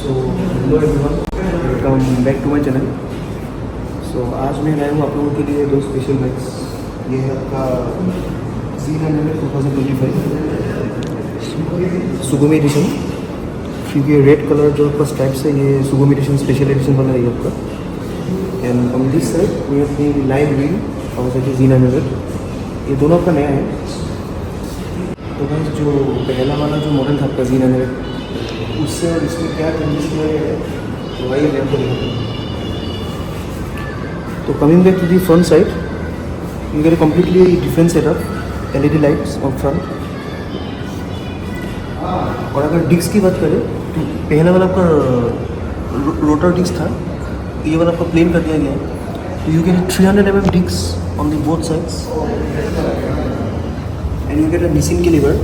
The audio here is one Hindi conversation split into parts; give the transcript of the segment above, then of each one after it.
So hello everyone, welcome back to my channel. So आज मैं लाया हूँ आप लोगों के लिए दो स्पेशल बाइक्स। ये है आपका Z900 2025 सुगोमी एडिशन, क्योंकि रेड कलर जो आपका स्ट्राइप्स है ये सुगोमी एडिशन स्पेशल एडिशन बना है आपका। And on this side we have the lime green और Z900, ये दोनों आपका नया है। तो गाइस जो पहला वाला जो मॉडल था आपका Z900, उससे और इसमें क्या चेंजेस किया गया है तो वही मैं आपको दिखाता हूँ। तो coming back to the front side, you get completely different setup, LED lights on front. और अगर डिस्क की बात करें तो पहला वाला आपका रोटर डिस्क था, ये वाला आपका प्लेन कर दिया गया है। तो you get 300 mm disc on the both sides and you get a Nissin caliper.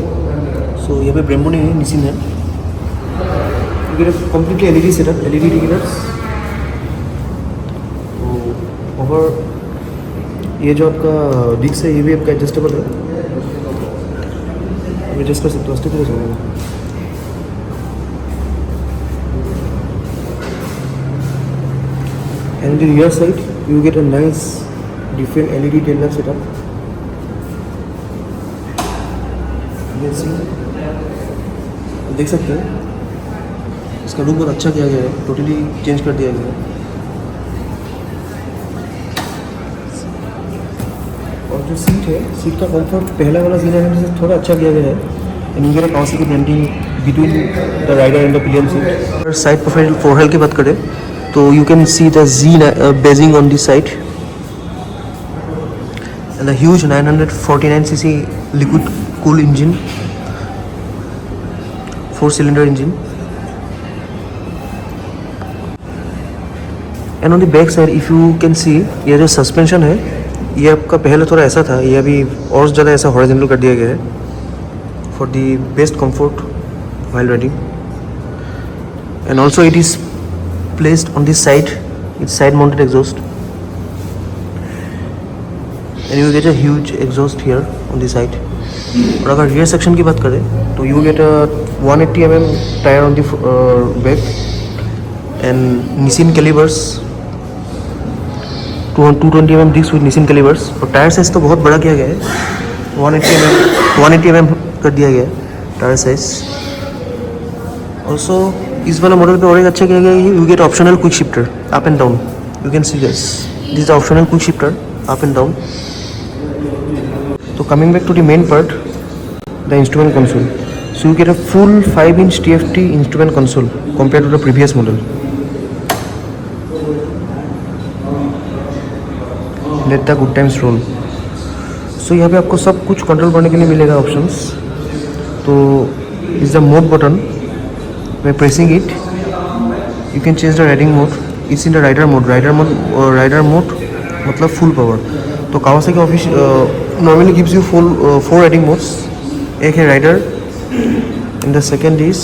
So यहाँ पे ब्रेम्बो नहीं है, निसिन है। You get a completely LED setup, LED indicators। तो ओवर ये जो आपका डिस्क है ये भी आपका एडजस्टेबल है, एडजस्ट कर सकते हो अस्ते तरह से। And the rear side you get a nice different LED tail lamp setup. देख सकते हैं इसका लुक बहुत अच्छा किया गया है, टोटली चेंज कर दिया गया है। और जो सीट है, सीट का कंफर्ट पहला वाला Z900 से थोड़ा अच्छा किया गया है। And you get a council branding between the rider and the pillion seat. अगर साइड प्रोफाइल फोरहेड की बात करें तो you can see the Z badging on this side and the huge 949cc liquid cool engine, 4-cylinder engine. And on the back side if you can see, ये जो सस्पेंशन है ये आपका पहले थोड़ा ऐसा था, ये अभी और ज़्यादा ऐसा हॉरिजॉन्टल कर दिया गया है for the best comfort while riding. And also it is placed on this side, it's side mounted exhaust and you get a huge exhaust here on this side. और अगर रियर सेक्शन की बात करें तो you get a 180 mm tyre on the back and Nissin calipers, 220 mm disc with Nissin calipers. और टायर साइज तो बहुत बड़ा किया गया है, 180 mm कर दिया गया है टायर साइज। ऑल्सो इस वाला मॉडल पे और एक अच्छा किया गया है, you get optional quick shifter up and down. You can see this is optional quick shifter up and down. तो coming back to the main part, the instrument console. So you get a full 5-inch TFT instrument console compared to the previous model. Let the good times roll. So यहाँ पे आपको सब कुछ कंट्रोल करने के लिए मिलेगा ऑप्शंस। तो इस the mode button, by pressing it you can change the riding mode. It's in the rider mode. Rider mode मतलब full power। तो Kawasaki office normally gives you full 4 riding modes। एक है rider and the second is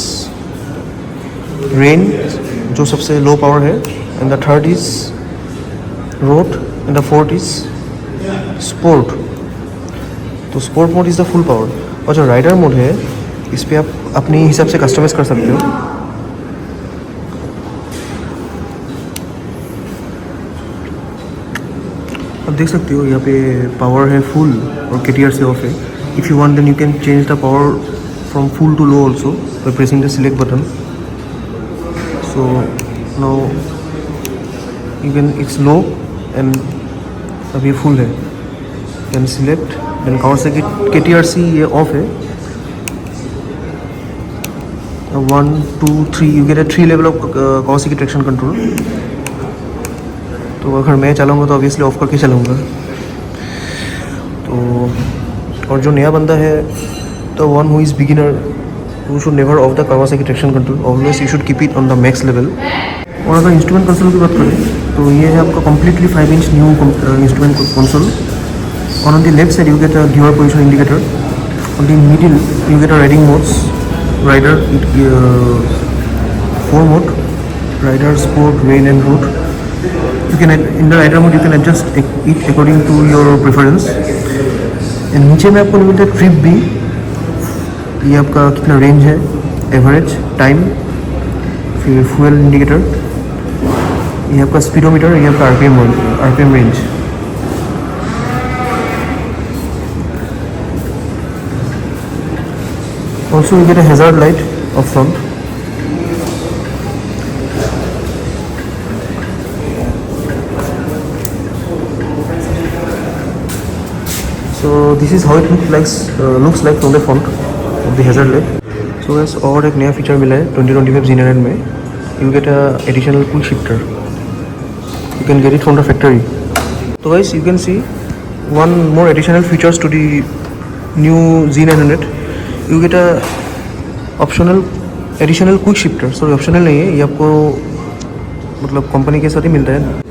rain जो सबसे लो पावर है, and the third is road and the fourth is sport. तो sport mode is the full power. और जो राइडर मोड है इस पर आप अपने हिसाब से कस्टमाइज कर सकते हो। आप देख सकते हो यहाँ पे पावर है फुल और KTR से ऑफ है। If you want then you can change the power from full to low also by pressing the select button. So now you can, it's low and अभी full है, can select then Kawasaki KTRC ये off है। 1 2 3 you get a 3 level of Kawasaki traction control। तो अगर मैं चलाऊँगा तो ऑब्वियसली ऑफ करके चलाऊँगा। तो और जो नया बंदा है, तो one who is beginner, who should never of the Kawasaki traction control, always you should keep it on the max level. और अगर इंस्ट्रूमेंट कंसोल की बात करें तो ये है आपका completely 5-inch new instrument console. और on the left side you get a gear position indicator, on the middle you get a riding modes, rider 4 mode, rider, sport, rain and road. You can in the rider mode you can adjust it according to your preference. नीचे में आपको मिलता है ट्रिप भी, ये आपका कितना रेंज है, एवरेज टाइम, फिर फ्यूल इंडिकेटर, ये आपका स्पीडोमीटर, ये आपका RPM range. Also you get a hazard light up front. So this is how it looks like from the front of the hazard light. So guys, और एक नया फीचर मिला है 2025 Z9 में। You get a additional cool shifter. You can get it from the factory. So guys, you can see one more additional features to the new Z900. You get a additional quick shifter. Sorry, optional नहीं है, ये आपको मतलब कंपनी के साथ ही मिलता है।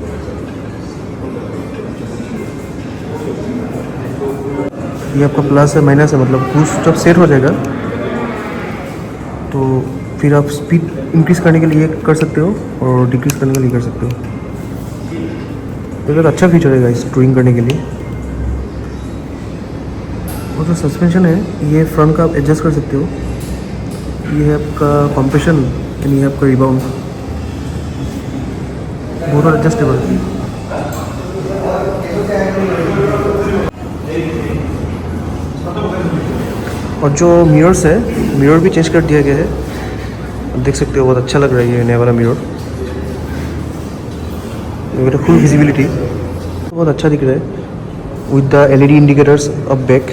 ये आपका प्लस है माइनस है, मतलब क्रूज जब सेट हो जाएगा तो फिर आप स्पीड इंक्रीज़ करने के लिए कर सकते हो और डिक्रीज़ करने के लिए कर सकते हो। तो बहुत अच्छा फीचर है गाइस टूरिंग करने के लिए। और जो सस्पेंशन है ये फ्रंट का आप एडजस्ट कर सकते हो। ये है आपका कॉम्प्रेशन यानी ये आपका रिबाउंड, बहुत एडजस्टेबल। और जो मिरर्स है, मिरर भी चेंज कर दिया गया है, आप देख सकते हो बहुत अच्छा लग रहा है ये नया वाला मिरर। मेरा फुल विजिबिलिटी बहुत अच्छा दिख रहा है with the LED indicators up back.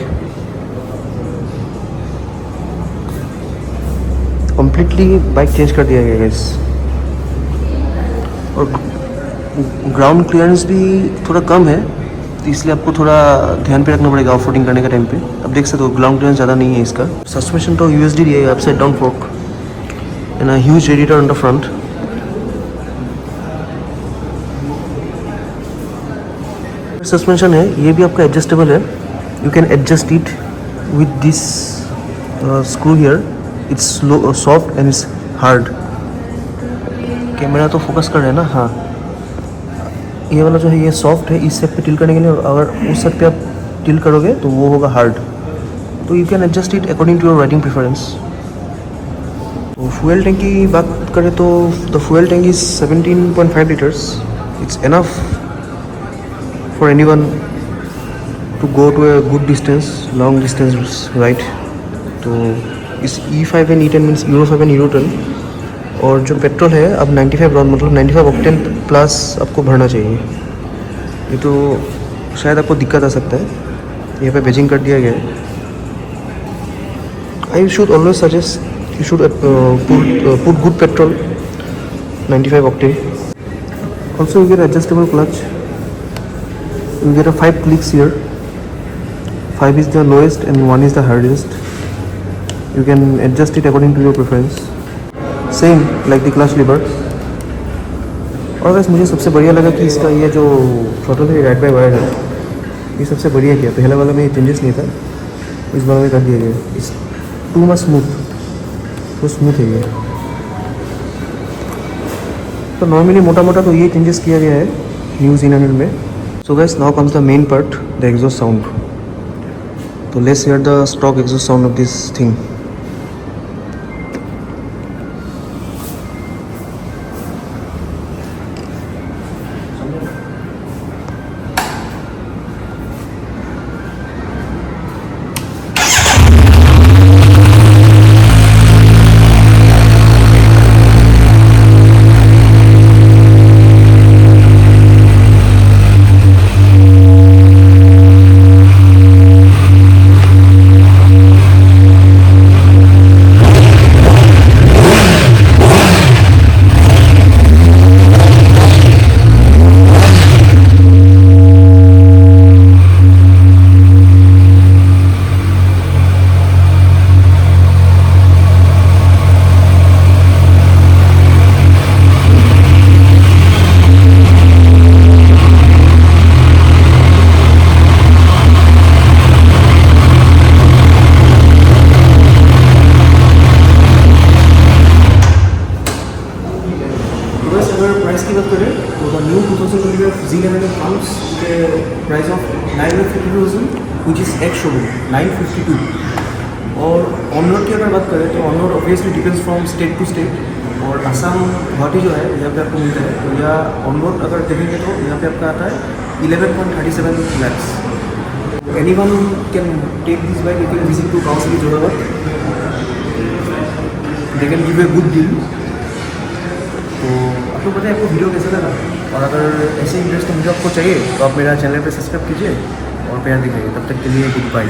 Completely bike change कर दिया गया है गाइस। और ग्राउंड क्लियरेंस भी थोड़ा कम है, तो इसलिए आपको थोड़ा ध्यान पे रखना पड़ेगा ऑफ रोडिंग करने के टाइम पे। अब देख सकते हो ग्राउंड क्लियरेंस ज़्यादा नहीं है इसका। सस्पेंशन तो यूएसडी दिया है, upside down folk and a huge radiator on the front. Suspension है ये भी आपका एडजस्टेबल है। You can adjust it with this screw here. It's soft and it's hard. Camera तो फोकस कर रहा है ना, हाँ। ये वाला जो है ये सॉफ्ट है, इस साइड पे टिल करने के लिए, और अगर उस साइड पे आप टिल करोगे तो वो होगा हार्ड। तो you can adjust it according to your riding preference. तो फ्यूल टैंक की बात करें तो the fuel tank is 17.5 litres. It's enough for anyone to go to a good distance, long distance ride. तो इस E5 and E10 means euro 5 and euro 10। और जो पेट्रोल है अब 95 राउंड मतलब 95 ऑक्टेन प्लस आपको भरना चाहिए। ये तो शायद आपको दिक्कत आ सकता है, यहाँ पे बेजिंग कर दिया गया है। I should always suggest you should put good petrol 95 octane. Also you get adjustable clutch. You get a 5 clicks here. 5 is the lowest and 1 is the hardest. You can adjust it according to your preference. Same like the clutch lever. और वैसे मुझे सबसे बढ़िया लगा कि इसका ये जो छोटा सा राइड बाय वायर है ये सबसे बढ़िया किया। पहले वाला में चेंजेस नहीं था, इस वाला में कर दिया गया। इस टू मच स्मूथ, तो स्मूथ है ये। तो नॉर्मली मोटा मोटा तो ये चेंजेस किया गया है न्यू Z900 में। So guys now comes the main part, the exhaust sound. तो let's hear the stock exhaust sound of this thing. Z900 comes with a price of 952,000 which is ex showroom 952। और ऑन रोड की अगर बात करें तो on road obviously depends from state to state. और आसाम गुवाहाटी जो है यहाँ पे आपको मिलता है। तो यहाँ ऑन रोड अगर देखेंगे तो यहाँ पे आपका आता है 11.37 lakhs। Anyone can take this bike, you can visit to Kausali Jorabat, they can give you a good deal। तो आपको पता है आपको वीडियो कैसा लगा, और अगर ऐसे इंटरेस्टिंग वीडियो आपको चाहिए तो आप मेरा चैनल पे सब्सक्राइब कीजिए और प्यार दिखाइए। तब तक के लिए गुड बाय।